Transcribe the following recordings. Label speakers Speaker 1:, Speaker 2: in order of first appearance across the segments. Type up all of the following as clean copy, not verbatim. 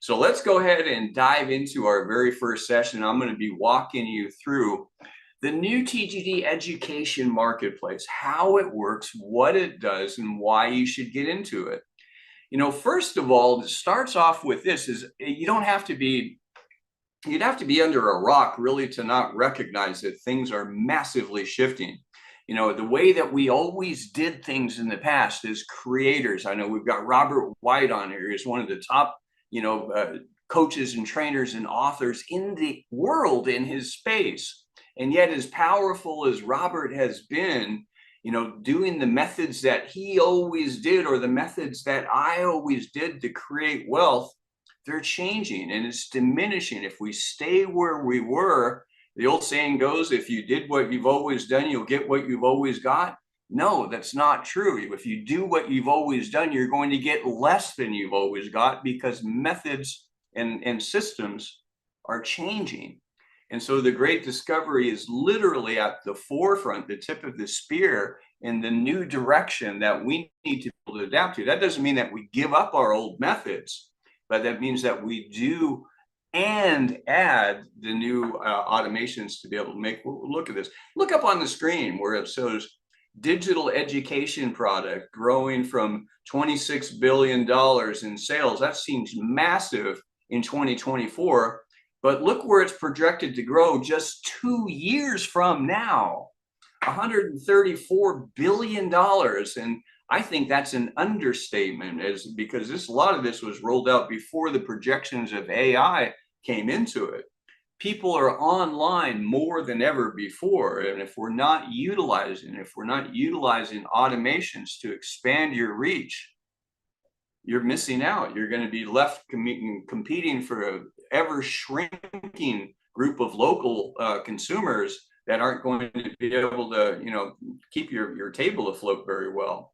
Speaker 1: So let's go ahead and dive into our very first session. I'm going to be walking you through the new TGD education marketplace, how it works, what it does, and why you should get into it. First of all, it starts off with this is you'd have to be under a rock really to not recognize that things are massively shifting. The way that we always did things in the past as creators. I know we've got Robert White on here. He's one of the top, coaches and trainers and authors in the world in his space. And yet, as powerful as Robert has been, doing the methods that he always did, or the methods that I always did to create wealth, they're changing and it's diminishing. If we stay where we were, the old saying goes, if you did what you've always done, you'll get what you've always got. No, that's not true. If you do what you've always done, you're going to get less than you've always got, because methods and systems are changing. And so the great discovery is literally at the forefront, the tip of the spear, in the new direction that we need to be able to adapt to. That doesn't mean that we give up our old methods, but that means that we do and add the new automations to be able to make. Look at this. Look up on the screen where it shows digital education product growing from $26 billion in sales. That seems massive in 2024, but look where it's projected to grow just 2 years from now, $134 billion. And I think that's an understatement, because a lot of this was rolled out before the projections of AI came into it. People are online more than ever before. And if we're not utilizing automations to expand your reach, you're missing out. You're going to be left competing for an ever shrinking group of local consumers that aren't going to be able to, keep your table afloat very well.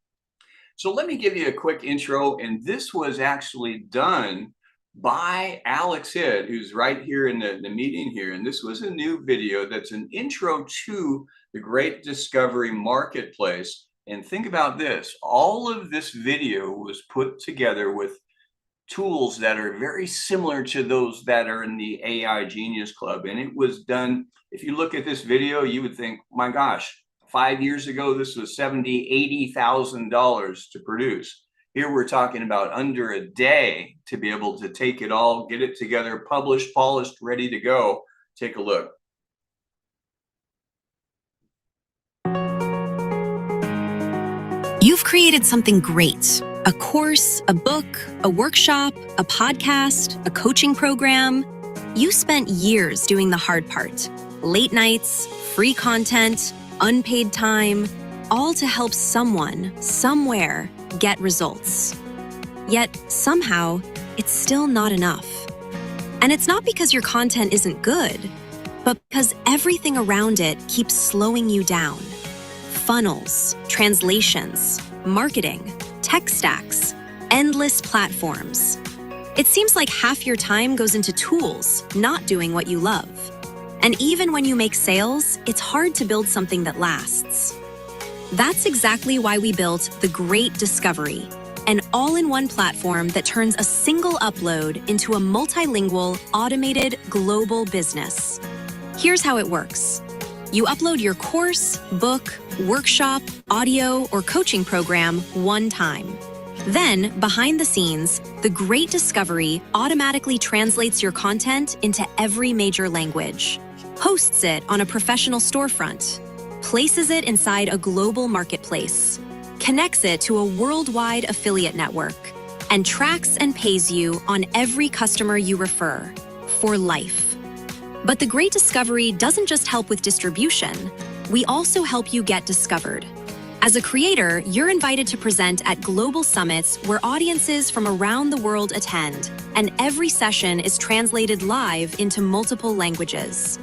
Speaker 1: So let me give you a quick intro. And this was actually done by Alex Hidd, who's right here in the meeting here. And this was a new video that's an intro to the Great Discovery Marketplace. And think about this, all of this video was put together with tools that are very similar to those that are in the AI Genius Club. And it was done, if you look at this video, you would think, my gosh, 5 years ago, this was $70,000, $80,000 to produce. Here we're talking about under a day to be able to take it all, get it together, published, polished, ready to go. Take a look.
Speaker 2: You've created something great. A course, a book, a workshop, a podcast, a coaching program. You spent years doing the hard part. Late nights, free content, unpaid time, all to help someone, somewhere, get results. Yet, somehow, it's still not enough. And it's not because your content isn't good, but because everything around it keeps slowing you down. Funnels, translations, marketing, tech stacks, endless platforms. It seems like half your time goes into tools, not doing what you love. And even when you make sales, it's hard to build something that lasts. That's exactly why we built The Great Discovery, an all-in-one platform that turns a single upload into a multilingual, automated, global business. Here's how it works. You upload your course, book, workshop, audio, or coaching program one time. Then, behind the scenes, The Great Discovery automatically translates your content into every major language, hosts it on a professional storefront, places it inside a global marketplace, connects it to a worldwide affiliate network, and tracks and pays you on every customer you refer, for life. But The Great Discovery doesn't just help with distribution, we also help you get discovered. As a creator, you're invited to present at global summits where audiences from around the world attend, and every session is translated live into multiple languages.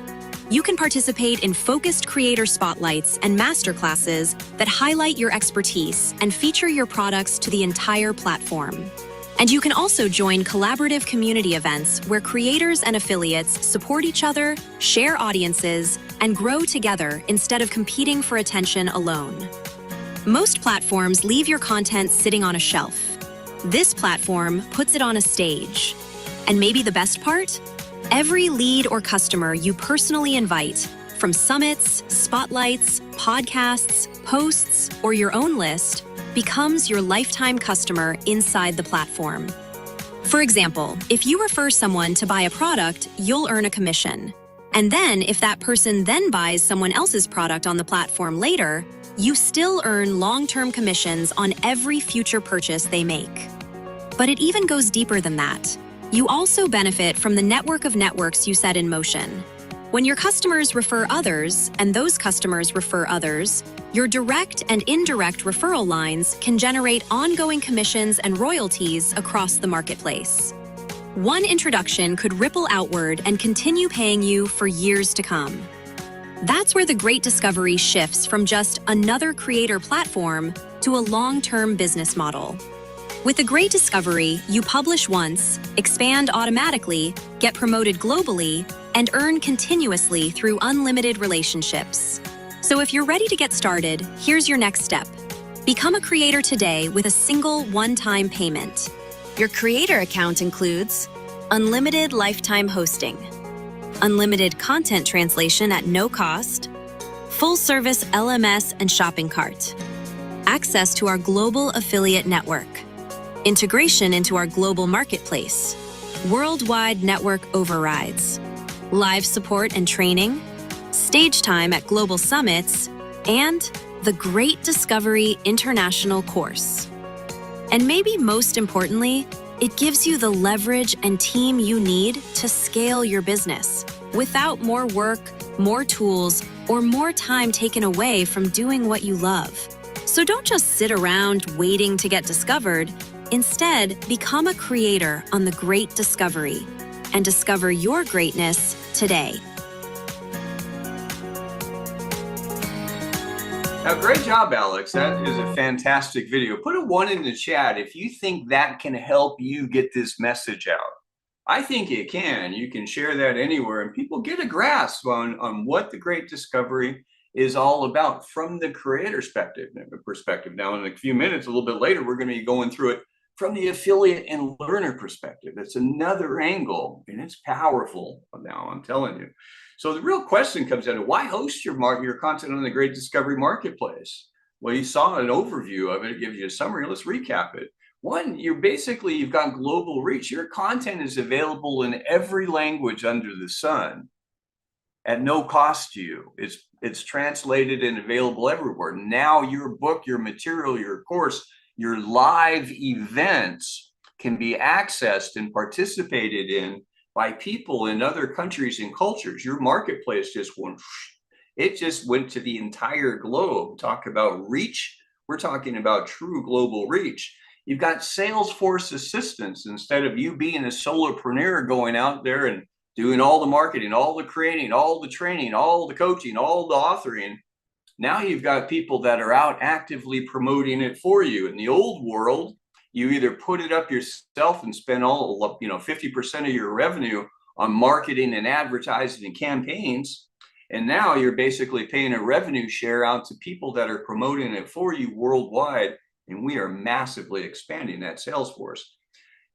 Speaker 2: You can participate in focused creator spotlights and masterclasses that highlight your expertise and feature your products to the entire platform. And you can also join collaborative community events where creators and affiliates support each other, share audiences, and grow together instead of competing for attention alone. Most platforms leave your content sitting on a shelf. This platform puts it on a stage. And maybe the best part? Every lead or customer you personally invite, from summits, spotlights, podcasts, posts, or your own list, becomes your lifetime customer inside the platform. For example, if you refer someone to buy a product, you'll earn a commission. And then if that person then buys someone else's product on the platform later, you still earn long-term commissions on every future purchase they make. But it even goes deeper than that. You also benefit from the network of networks you set in motion. When your customers refer others, and those customers refer others, your direct and indirect referral lines can generate ongoing commissions and royalties across the marketplace. One introduction could ripple outward and continue paying you for years to come. That's where the Great Discovery shifts from just another creator platform to a long-term business model. With the Great Discovery, you publish once, expand automatically, get promoted globally, and earn continuously through unlimited relationships. So if you're ready to get started, here's your next step. Become a creator today with a single one-time payment. Your creator account includes unlimited lifetime hosting, unlimited content translation at no cost, full-service LMS and shopping cart, access to our global affiliate network, integration into our global marketplace, worldwide network overrides, live support and training, stage time at global summits, and the Great Discovery International course. And maybe most importantly, it gives you the leverage and team you need to scale your business without more work, more tools, or more time taken away from doing what you love. So don't just sit around waiting to get discovered. Instead, become a creator on the Great Discovery and discover your greatness today.
Speaker 1: Now, great job, Alex. That is a fantastic video. Put a 1 in the chat if you think that can help you get this message out. I think it can. You can share that anywhere and people get a grasp on what the Great Discovery is all about from the creator perspective. Now, in a few minutes, a little bit later, we're going to be going through it from the affiliate and learner perspective. It's another angle and it's powerful now, I'm telling you. So the real question comes down to why host your content on the Great Discovery Marketplace? Well, you saw an overview of it. It gives you a summary. Let's recap it. One, you've got global reach. Your content is available in every language under the sun at no cost to you. It's translated and available everywhere. Now your book, your material, your course, your live events can be accessed and participated in by people in other countries and cultures. Your marketplace just went to the entire globe. Talk about reach. We're talking about true global reach. You've got Salesforce assistants. Instead of you being a solopreneur going out there and doing all the marketing, all the creating, all the training, all the coaching, all the authoring, now you've got people that are out actively promoting it for you. In the old world, you either put it up yourself and spend 50% of your revenue on marketing and advertising and campaigns. And now you're basically paying a revenue share out to people that are promoting it for you worldwide. And we are massively expanding that sales force.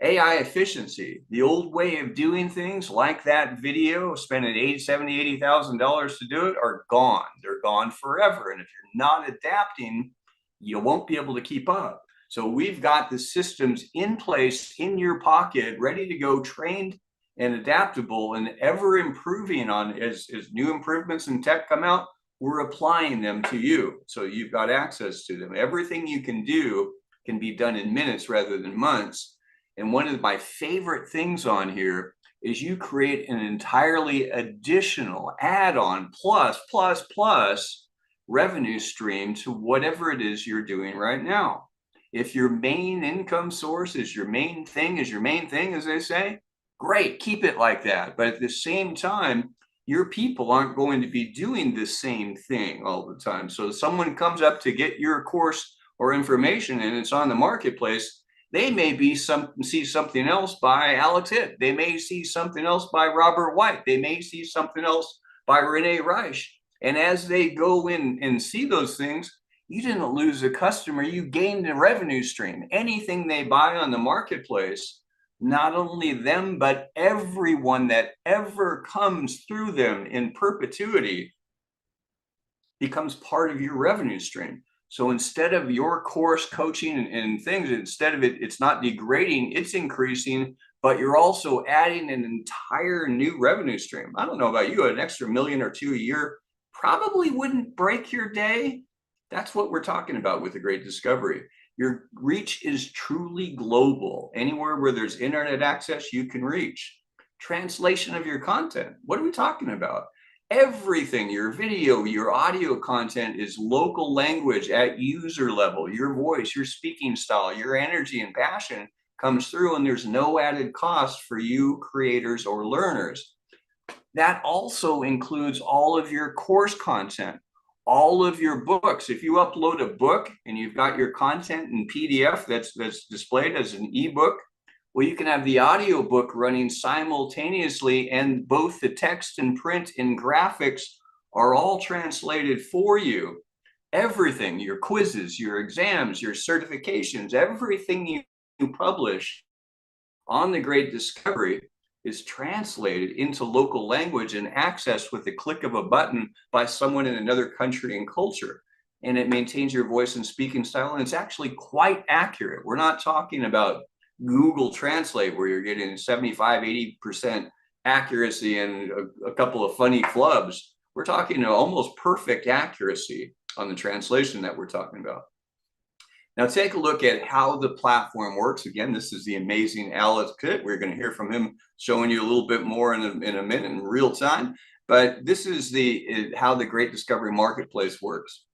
Speaker 1: AI efficiency, the old way of doing things like that video, spending $80,000 to do it, are gone. They're gone forever. And if you're not adapting, you won't be able to keep up. So we've got the systems in place in your pocket, ready to go, trained and adaptable and ever improving on as new improvements in tech come out, we're applying them to you. So you've got access to them. Everything you can do can be done in minutes rather than months. And one of my favorite things on here is you create an entirely additional add-on plus revenue stream to whatever it is you're doing right now. If your main income source is your main thing, as they say, great, keep it like that. But at the same time, your people aren't going to be doing the same thing all the time. So if someone comes up to get your course or information and it's on the marketplace, they may see something else by Alex Hitt. They may see something else by Robert White. They may see something else by Renee Reich. And as they go in and see those things, you didn't lose a customer, you gained a revenue stream. Anything they buy on the marketplace not only them, but everyone that ever comes through them in perpetuity becomes part of your revenue stream. So instead of your course coaching and things, instead of it's not degrading, it's increasing, but you're also adding an entire new revenue stream. I don't know about you, an extra million or two a year probably wouldn't break your day. That's what we're talking about with the Great Discovery. Your reach is truly global. Anywhere where there's internet access, you can reach. Translation of your content. What are we talking about? Everything, your video, your audio content is local language at user level. Your voice, your speaking style, your energy and passion comes through, and there's no added cost for you creators or learners. That also includes all of your course content, all of your books. If you upload a book and you've got your content in PDF that's displayed as an ebook, well, you can have the audiobook running simultaneously, and both the text and print and graphics are all translated for you. Everything, your quizzes, your exams, your certifications, everything you publish on the Great Discovery is translated into local language and accessed with the click of a button by someone in another country and culture. And it maintains your voice and speaking style, and it's actually quite accurate. We're not talking about Google Translate where you're getting 75, 80% accuracy and a couple of funny flubs. We're talking almost perfect accuracy on the translation that we're talking about. Now take a look at how the platform works. Again, this is the amazing Alex Kitt. We're going to hear from him showing you a little bit more in a minute in real time. But this is how the Great Discovery Marketplace works.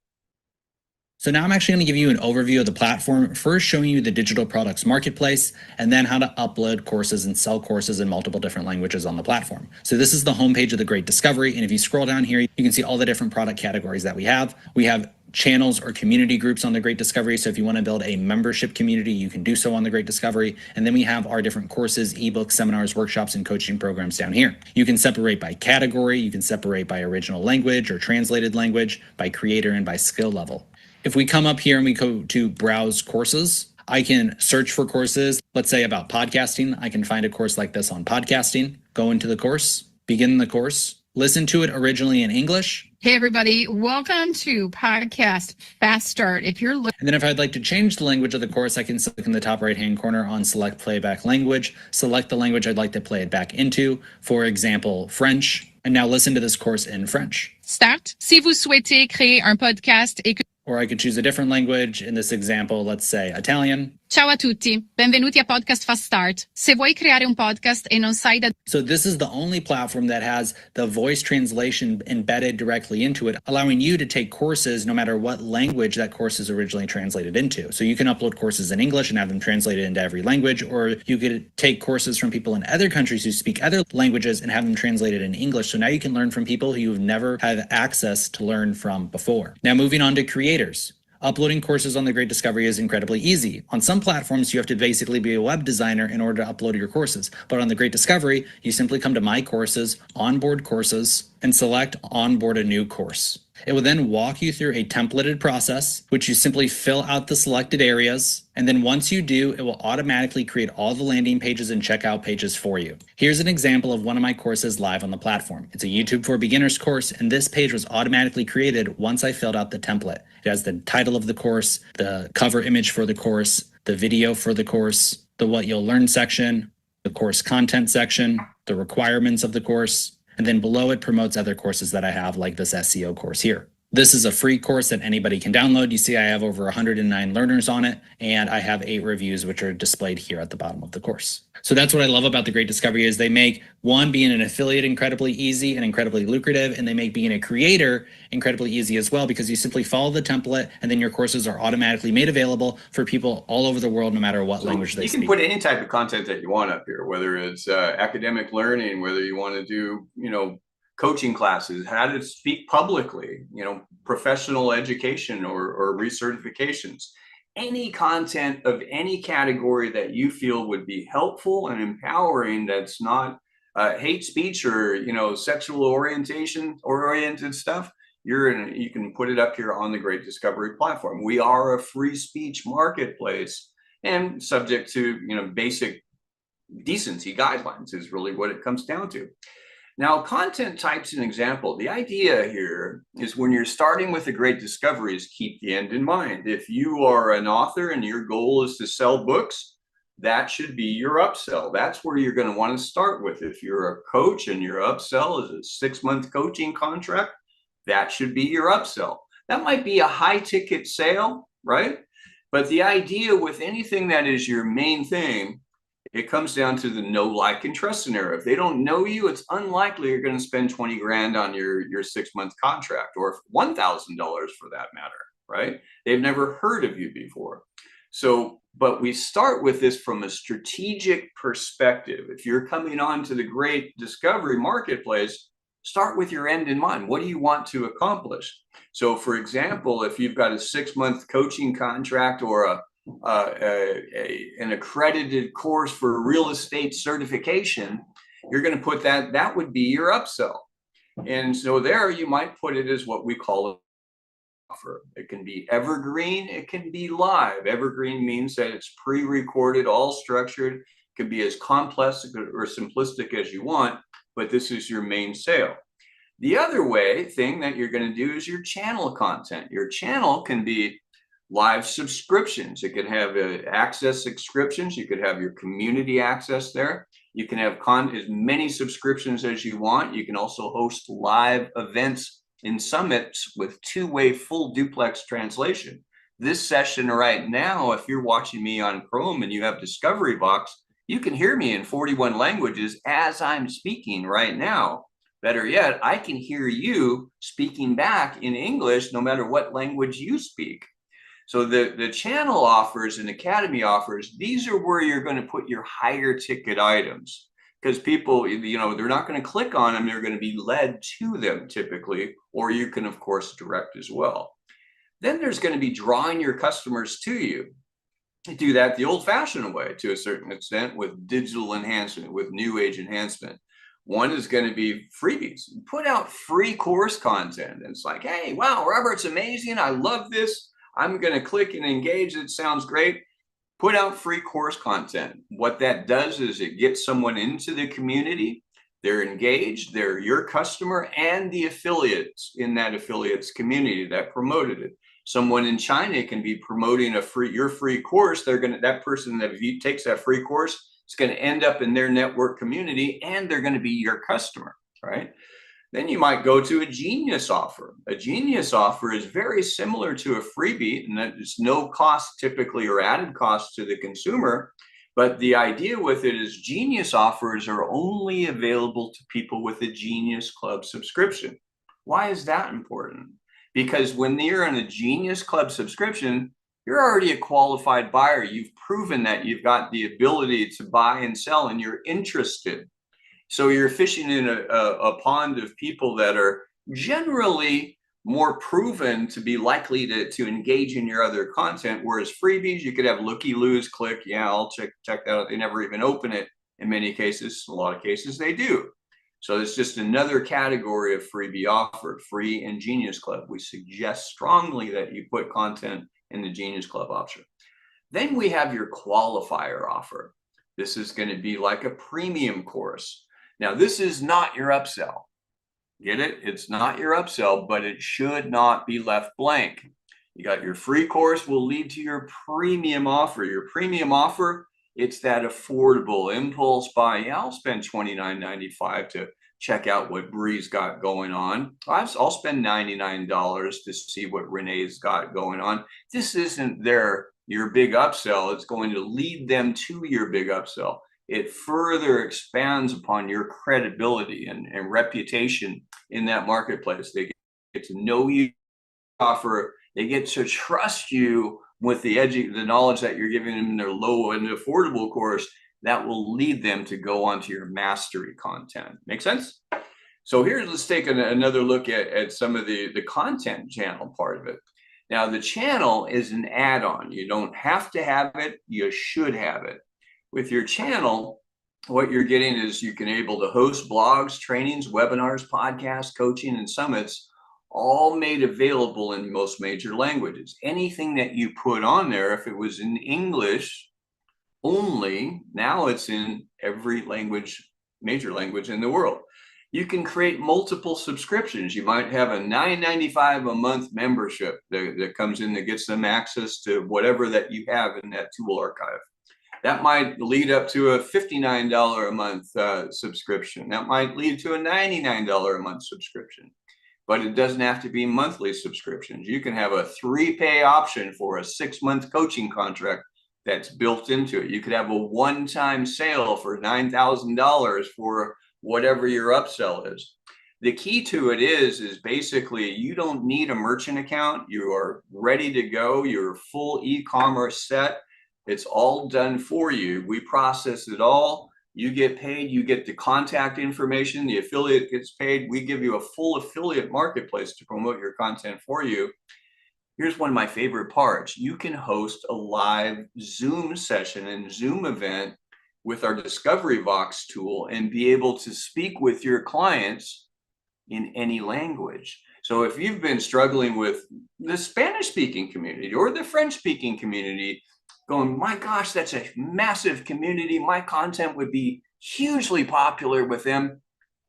Speaker 3: So now I'm actually going to give you an overview of the platform, first showing you the digital products marketplace, and then how to upload courses and sell courses in multiple different languages on the platform. So this is the homepage of the Great Discovery, and if you scroll down here, you can see all the different product categories that we have. We have channels or community groups on the Great Discovery. So if you want to build a membership community, you can do so on the Great Discovery. And then we have our different courses, ebooks, seminars, workshops, and coaching programs down here. You can separate by category, you can separate by original language or translated language, by creator, and by skill level. If we come up here and we go to browse courses, I can search for courses, let's say about podcasting. I can find a course like this on podcasting, go into the course, begin the course, listen to it originally in English.
Speaker 4: Hey, everybody. Welcome to Podcast Fast Start. If you're looking,
Speaker 3: And then if I'd like to change the language of the course, I can click in the top right-hand corner on Select Playback Language, select the language I'd like to play it back into, for example, French, and now listen to this course in French.
Speaker 4: start. Si vous souhaitez créer un podcast et que...
Speaker 3: Or I could choose a different language. In this example, let's say Italian.
Speaker 4: Ciao a tutti. Benvenuti a Podcast Fast Start. Se vuoi creare un podcast e non sai da...
Speaker 3: So this is the only platform that has the voice translation embedded directly into it, allowing you to take courses no matter what language that course is originally translated into. So you can upload courses in English and have them translated into every language, or you could take courses from people in other countries who speak other languages and have them translated in English. So now you can learn from people who you've never had access to learn from before. Now moving on to creators. Uploading courses on the Great Discovery is incredibly easy. On some platforms, you have to basically be a web designer in order to upload your courses. But on the Great Discovery, you simply come to My Courses, Onboard Courses, and select Onboard a New Course. It will then walk you through a templated process, which you simply fill out the selected areas. And then once you do, it will automatically create all the landing pages and checkout pages for you. Here's an example of one of my courses live on the platform. It's a YouTube for Beginners course, and this page was automatically created once I filled out the template. It has the title of the course, the cover image for the course, the video for the course, the What You'll Learn section, the course content section, the requirements of the course, and then below it promotes other courses that I have, like this SEO course here. This is a free course that anybody can download. You see I have over 109 learners on it, and I have 8 reviews, which are displayed here at the bottom of the course. So that's what I love about the Great Discovery is they make, one, being an affiliate incredibly easy and incredibly lucrative, and they make being a creator incredibly easy as well, because you simply follow the template and then your courses are automatically made available for people all over the world, no matter what language they speak.
Speaker 1: You can put any type of content that you want up here, whether it's academic learning, whether you want to do, coaching classes, how to speak publicly, professional education or recertifications. Any content of any category that you feel would be helpful and empowering, that's not hate speech or sexual orientation or oriented stuff, you can put it up here on the Great Discovery platform. We are a free speech marketplace and subject to basic decency guidelines is really what it comes down to. Now, content type's an example. The idea here is when you're starting with a great discovery is keep the end in mind. If you are an author and your goal is to sell books, that should be your upsell. That's where you're going to want to start with. If you're a coach and your upsell is a 6-month coaching contract, that should be your upsell. That might be a high ticket sale, right? But the idea with anything that is your main thing, it comes down to the know, like, and trust scenario. If they don't know you, it's unlikely you're going to spend 20 grand on your 6-month contract, or $1,000 for that matter, right? They've never heard of you before. So, but we start with this from a strategic perspective. If you're coming on to the great discovery marketplace, start with your end in mind. What do you want to accomplish? So, for example, if you've got a 6-month coaching contract or an accredited course for real estate certification, you're going to put that would be your upsell. And so there you might put it as what we call an offer. It can be evergreen, it can be live. Evergreen means that it's pre-recorded, all structured. It can be as complex or simplistic as you want, but this is your main sale. The other thing that you're going to do is your channel content. Your channel can be live subscriptions. It can have access subscriptions. You could have your community access there. You can have as many subscriptions as you want. You can also host live events in summits with 2-way full duplex translation. This session right now, if you're watching me on Chrome and you have Discovery Box, you can hear me in 41 languages as I'm speaking right now. Better yet, I can hear you speaking back in English no matter what language you speak. So the channel offers and academy offers, these are where you're going to put your higher ticket items, because people, they're not going to click on them. They're going to be led to them typically, or you can, of course, direct as well. Then there's going to be drawing your customers to you. You do that the old-fashioned way to a certain extent with digital enhancement, with new age enhancement. One is going to be freebies. Put out free course content. And it's like, hey, wow, Robert's amazing. I love this. I'm going to click and engage. It sounds great. Put out free course content. What that does is it gets someone into the community. They're engaged. They're your customer and the affiliates in that affiliates community that promoted it. Someone in China can be promoting your free course. That person that takes that free course is going to end up in their network community, and they're going to be your customer, right? Then you might go to a Genius offer. A Genius offer is very similar to a freebie, and there's no cost typically or added cost to the consumer. But the idea with it is Genius offers are only available to people with a Genius Club subscription. Why is that important? Because when you're on a Genius Club subscription, you're already a qualified buyer. You've proven that you've got the ability to buy and sell, and you're interested. So you're fishing in a pond of people that are generally more proven to be likely to engage in your other content. Whereas freebies, you could have looky-loos, click, yeah, I'll check that out. They never even open it in many cases. A lot of cases they do. So it's just another category of freebie offer, free and Genius Club. We suggest strongly that you put content in the Genius Club option. Then we have your qualifier offer. This is going to be like a premium course. Now, this is not your upsell. Get it? It's not your upsell, but it should not be left blank. You got your free course will lead to your premium offer. Your premium offer, it's that affordable impulse buy. Yeah, I'll spend $29.95 to check out what Bree's got going on. I'll spend $99 to see what Renee's got going on. This isn't your big upsell. It's going to lead them to your big upsell. It further expands upon your credibility and reputation in that marketplace. They get to know you, offer. They get to trust you with the knowledge that you're giving them in their low and affordable course. That will lead them to go onto your mastery content. Make sense? So let's take another look at some of the content channel part of it. Now, the channel is an add-on. You don't have to have it. You should have it. With your channel, what you're getting is you can able to host blogs, trainings, webinars, podcasts, coaching, and summits, all made available in most major languages. Anything that you put on there, if it was in English only, now it's in every language, major language in the world. You can create multiple subscriptions. You might have a $9.95 a month membership that comes in that gets them access to whatever that you have in that tool archive. That might lead up to a $59 a month subscription. That might lead to a $99 a month subscription. But it doesn't have to be monthly subscriptions. You can have a 3-pay option for a 6-month coaching contract that's built into it. You could have a one-time sale for $9,000 for whatever your upsell is. The key to it is basically you don't need a merchant account. You are ready to go. You're full e-commerce set. It's all done for you. We process it all. You get paid. You get the contact information. The affiliate gets paid. We give you a full affiliate marketplace to promote your content for you. Here's one of my favorite parts. You can host a live Zoom session and Zoom event with our Discovery Vox tool and be able to speak with your clients in any language. So if you've been struggling with the Spanish-speaking community or the French-speaking community, going, my gosh, that's a massive community. My content would be hugely popular with them,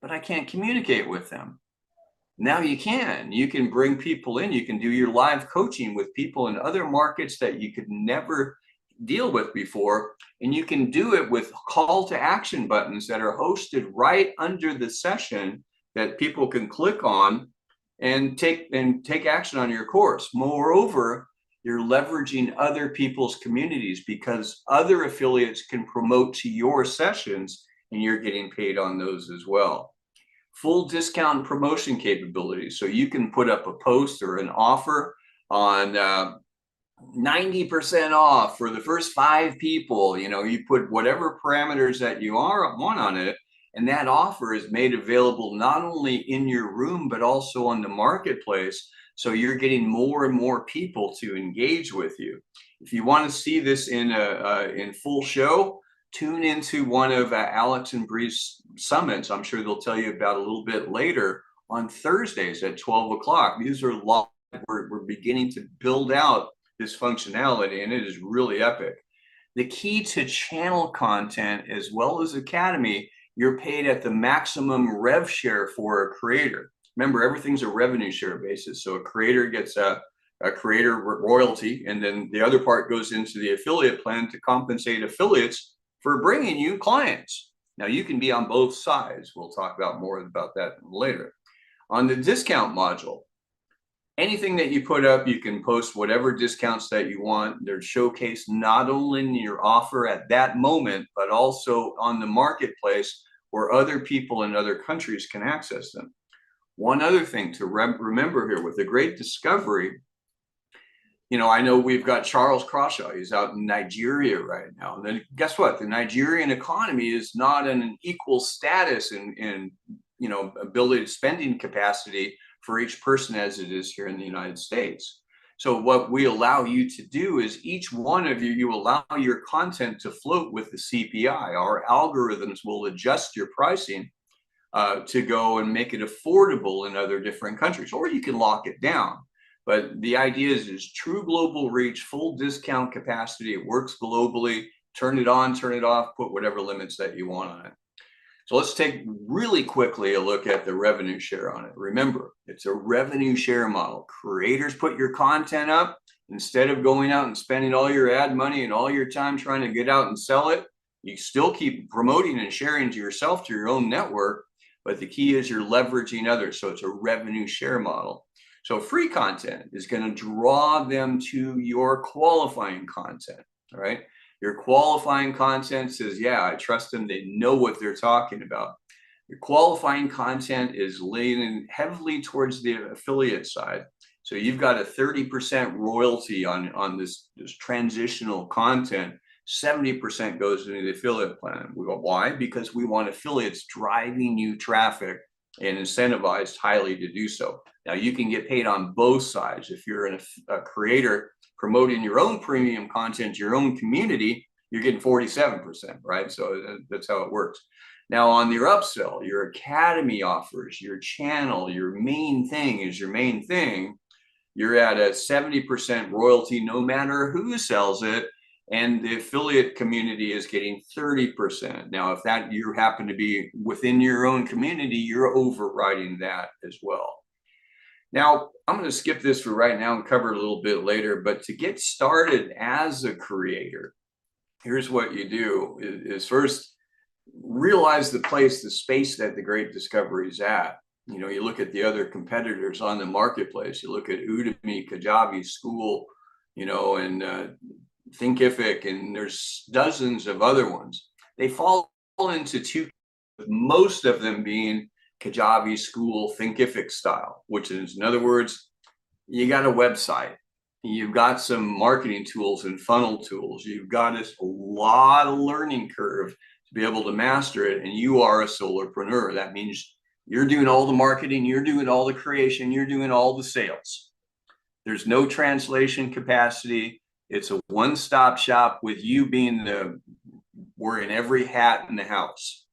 Speaker 1: but I can't communicate with them. Now you can. You can bring people in. You can do your live coaching with people in other markets that you could never deal with before. And you can do it with call to action buttons that are hosted right under the session that people can click on and take action on your course. Moreover, you're leveraging other people's communities because other affiliates can promote to your sessions and you're getting paid on those as well. Full discount promotion capabilities. So you can put up a post or an offer on 90% off for the first 5 people. You know, you put whatever parameters that you want on it, and that offer is made available not only in your room, but also on the marketplace. So you're getting more and more people to engage with you. If you want to see this in full show, tune into one of Alex and Bree's summits. I'm sure they'll tell you about a little bit later on Thursdays at 12 o'clock. These are live. We're beginning to build out this functionality, and it is really epic. The key to channel content as well as Academy, you're paid at the maximum rev share for a creator. Remember, everything's a revenue share basis. So a creator gets a creator royalty, and then the other part goes into the affiliate plan to compensate affiliates for bringing you clients. Now you can be on both sides. We'll talk about more about that later. On the discount module, anything that you put up, you can post whatever discounts that you want. They're showcased not only in your offer at that moment, but also on the marketplace where other people in other countries can access them. One other thing to remember here with the Great Discovery, you know, I know we've got Charles Crawshaw. He's out in Nigeria right now. And then guess what? The Nigerian economy is not in an equal status in you know, ability spending capacity for each person as it is here in the United States. So what we allow you to do is each one of you allow your content to float with the CPI. Our algorithms will adjust your pricing to go and make it affordable in other different countries, or you can lock it down. But the idea is true global reach, full discount capacity. It works globally. Turn it on, turn it off, put whatever limits that you want on it. So let's take really quickly a look at the revenue share on it. Remember, it's a revenue share model. Creators put your content up. Instead of going out and spending all your ad money and all your time trying to get out and sell it, you still keep promoting and sharing to yourself, to your own network. But the key is you're leveraging others. So it's a revenue share model. So free content is going to draw them to your qualifying content, all right? Your qualifying content says, yeah, I trust them. They know what they're talking about. Your qualifying content is leaning heavily towards the affiliate side. So you've got a 30% royalty on this transitional content. 70% goes into the affiliate plan. We go, why? Because we want affiliates driving you traffic and incentivized highly to do so. Now you can get paid on both sides. If you're a creator promoting your own premium content, your own community, you're getting 47%, right? So that's how it works. Now on your upsell, your Academy offers, your channel, your main thing is your main thing. You're at a 70% royalty no matter who sells it. and the affiliate community is getting 30%. Now, if that you happen to be within your own community, you're overriding that as well. Now, I'm going to skip this for right now and cover it a little bit later, but to get started as a creator, here's what you do is first realize the space that the Great Discovery is at. You know, you look at the other competitors on the marketplace, you look at Udemy, Kajabi, School, you know, and Thinkific, and there's dozens of other ones. They fall into two, most of them being Kajabi, School, Thinkific style, which is, in other words, you got a website, you've got some marketing tools and funnel tools, you've got a lot of learning curve to be able to master it, and you are a solopreneur. That means you're doing all the marketing, you're doing all the creation, you're doing all the sales. There's no translation capacity. It's a one-stop shop with you being wearing every hat in the house.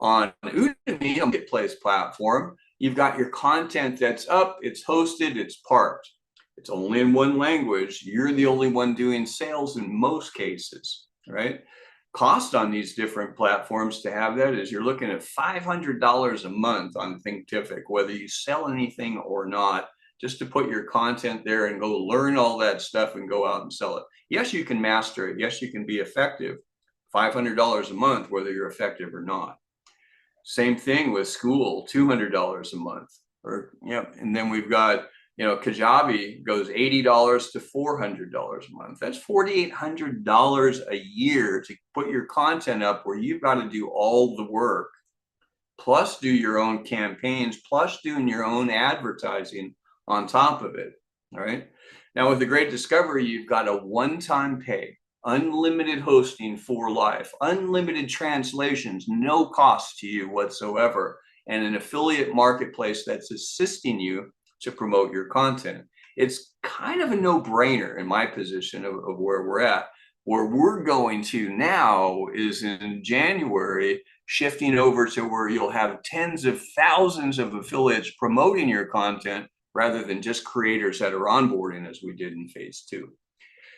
Speaker 1: On Udemy, a marketplace platform, you've got your content that's up, it's hosted, it's parked. It's only in one language. You're the only one doing sales in most cases, right? Cost on these different platforms to have that is you're looking at $500 a month on Thinkific, whether you sell anything or not, just to put your content there and go learn all that stuff and go out and sell it. Yes, you can master it. Yes, you can be effective. $500 a month, whether you're effective or not. Same thing with School, $200 a month. Or, yeah, and then we've got, you know, Kajabi goes $80 to $400 a month. That's $4,800 a year to put your content up where you've got to do all the work, plus do your own campaigns, plus doing your own advertising on top of it. All right. Now, with the Great Discovery, you've got a one-time pay, unlimited hosting for life, unlimited translations, no cost to you whatsoever, and an affiliate marketplace that's assisting you to promote your content. It's kind of a no-brainer in my position of where we're at. Where we're going to now is in January, shifting over to where you'll have tens of thousands of affiliates promoting your content rather than just creators that are onboarding, as we did in phase 2.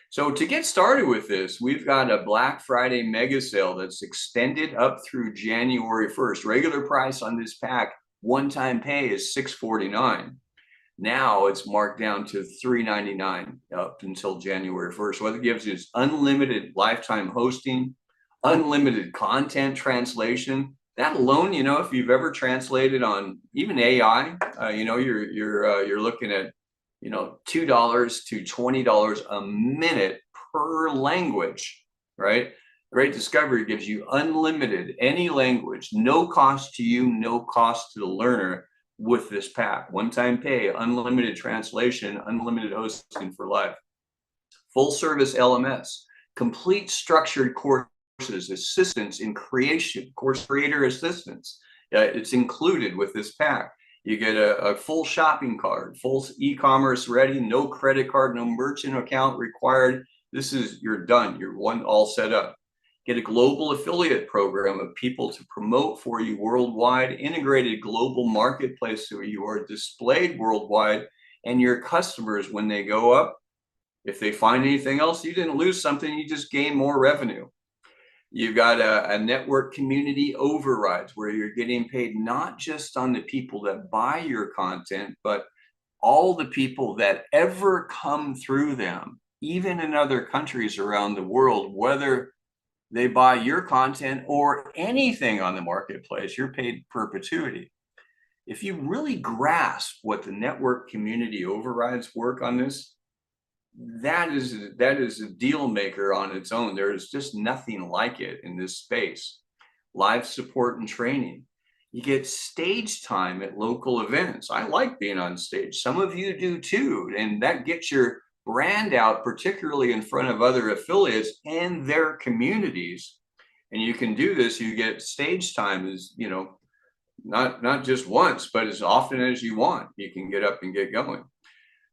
Speaker 1: So to get started with this, we've got a Black Friday mega sale that's extended up through January 1st. Regular price on this pack, one-time pay, is $649. Now it's marked down to $399 up until January 1st. What it gives you is unlimited lifetime hosting, unlimited content translation. That alone, you know, if you've ever translated on even AI, you know, you're looking at, you know, $2 to $20 a minute per language, right? Great Discovery gives you unlimited, any language, no cost to you, no cost to the learner with this pack. One-time pay, unlimited translation, unlimited hosting for life. Full service LMS, complete structured courses, assistance in creation, course creator assistance. It's included with this pack. You get a full shopping cart, full e-commerce ready, no credit card, no merchant account required. This is, you're done. You're all set up. Get a global affiliate program of people to promote for you worldwide, integrated global marketplace so you are displayed worldwide, and your customers, when they go up, if they find anything else, you didn't lose something, you just gain more revenue. You've got a network community overrides where you're getting paid not just on the people that buy your content, but all the people that ever come through them, even in other countries around the world, whether they buy your content or anything on the marketplace, you're paid perpetuity. If you really grasp what the network community overrides work on this, that is a deal maker on its own. There is just nothing like it in this space. Live support and training. You get stage time at local events. I like being on stage. Some of you do too, and that gets your brand out, particularly in front of other affiliates and their communities. And you can do this. You get stage time, is, you know, not just once, but as often as you want. You can get up and get going.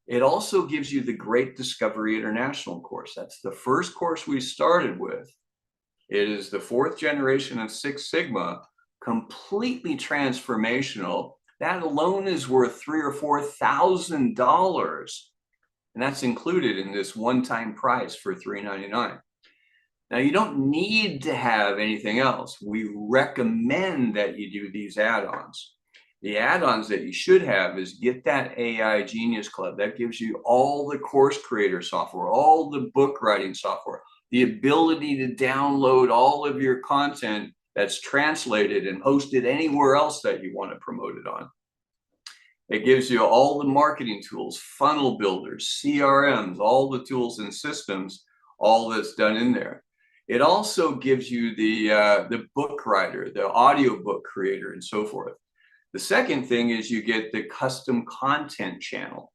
Speaker 1: It also gives you the Great Discovery International course. That's the first course we started with. It is the 4th generation of Six Sigma, completely transformational. That alone is worth $3,000 or $4,000. And that's included in this one-time price for $399. Now, you don't need to have anything else. We recommend that you do these add-ons. The add-ons that you should have is get that AI Genius Club. That gives you all the course creator software, all the book writing software, the ability to download all of your content that's translated and hosted anywhere else that you want to promote it on. It gives you all the marketing tools, funnel builders, CRMs, all the tools and systems, all that's done in there. It also gives you the book writer, the audiobook creator, and so forth. The second thing is you get the custom content channel.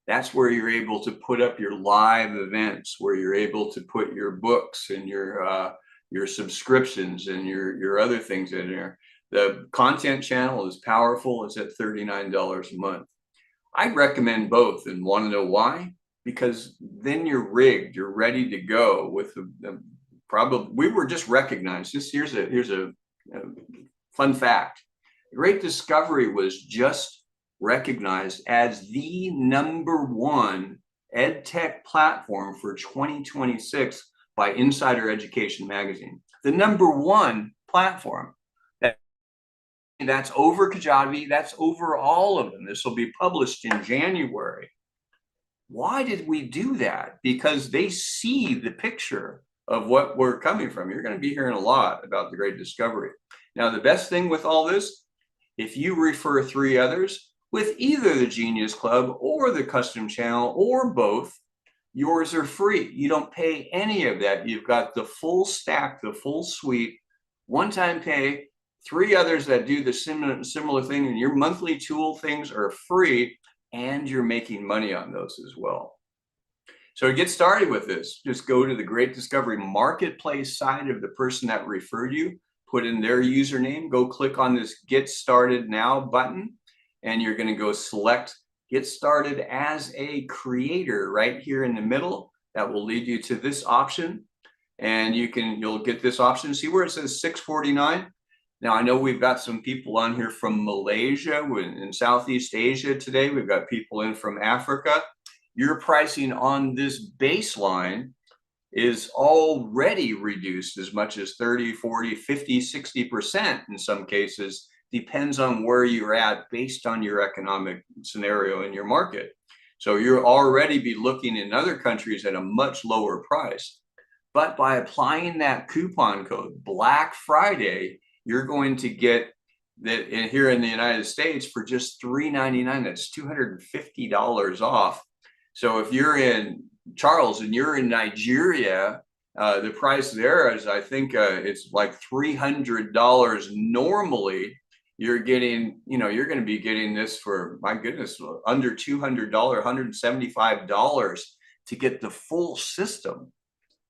Speaker 1: That's where you're able to put up your live events, where you're able to put your books and your subscriptions and your other things in there. The content channel is powerful. It's at $39 a month. I recommend both, and want to know why? Because then you're rigged. You're ready to go with the probably. We were just recognized. Here's a fun fact. The Great Discovery was just recognized as the #1 ed tech platform for 2026 by Insider Education Magazine. The #1 platform. That's over Kajabi. That's over all of them. This will be published in January. Why did we do that? Because they see the picture of what we're coming from. You're going to be hearing a lot about the Great Discovery. Now, the best thing with all this, if you refer 3 others with either the Genius Club or the custom channel or both, yours are free. You don't pay any of that. You've got the full stack, the full suite, one-time pay, 3 others that do the similar thing, and your monthly tool things are free, and you're making money on those as well. So to get started with this, just go to the Great Discovery Marketplace side of the person that referred you, put in their username, go click on this Get Started Now button, and you're going to go select Get Started as a Creator right here in the middle. That will lead you to this option, and you'll get this option. See where it says $649? Now, I know we've got some people on here from Malaysia in Southeast Asia today. We've got people in from Africa. Your pricing on this baseline is already reduced as much as 30, 40, 50, 60% in some cases. Depends on where you're at based on your economic scenario in your market. So you'll already be looking in other countries at a much lower price. But by applying that coupon code, Black Friday, you're going to get that here in the United States for just $3.99. That's $250 off. So if you're in Charles and you're in Nigeria, the price there is, I think it's like $300 normally. You're getting, you're going to be getting this for, my goodness, under $200, $175 to get the full system.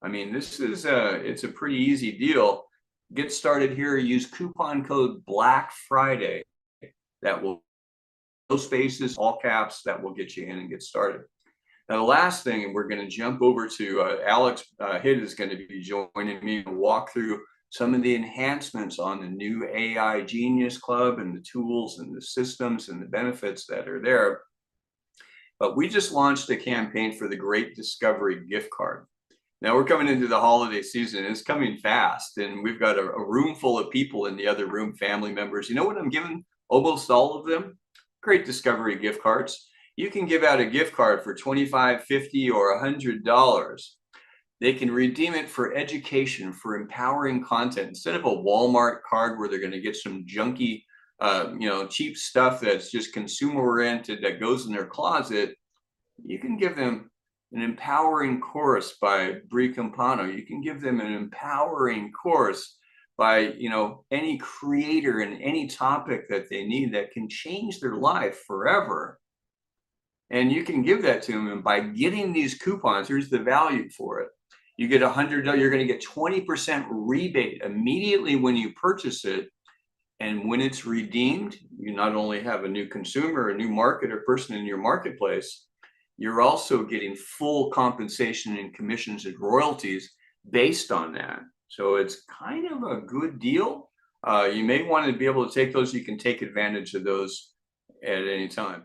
Speaker 1: I mean, this is it's a pretty easy deal. Get started here. Use coupon code Black Friday. That will, no spaces, all caps. That will get you in and get started. Now, the last thing, and we're going to jump over to Alex Hitt is going to be joining me to walk through some of the enhancements on the new AI Genius Club and the tools and the systems and the benefits that are there. But we just launched a campaign for the Great Discovery gift card. Now we're coming into the holiday season. It's coming fast, and we've got a room full of people in the other room, family members. You know what I'm giving almost all of them? Great Discovery gift cards. You can give out a gift card for $25, $50, or $100. They can redeem it for education, for empowering content. Instead of a Walmart card where they're going to get some junky, cheap stuff that's just consumer oriented that goes in their closet, you can give them an empowering course by Brie Campano. You can give them an empowering course by, any creator in any topic that they need that can change their life forever. And you can give that to them. And by getting these coupons, here's the value for it. You get $100, you're going to get 20% rebate immediately when you purchase it. And when it's redeemed, you not only have a new consumer, a new market or person in your marketplace, you're also getting full compensation in commissions and royalties based on that. So it's kind of a good deal. You may want to be able to take those. You can take advantage of those at any time.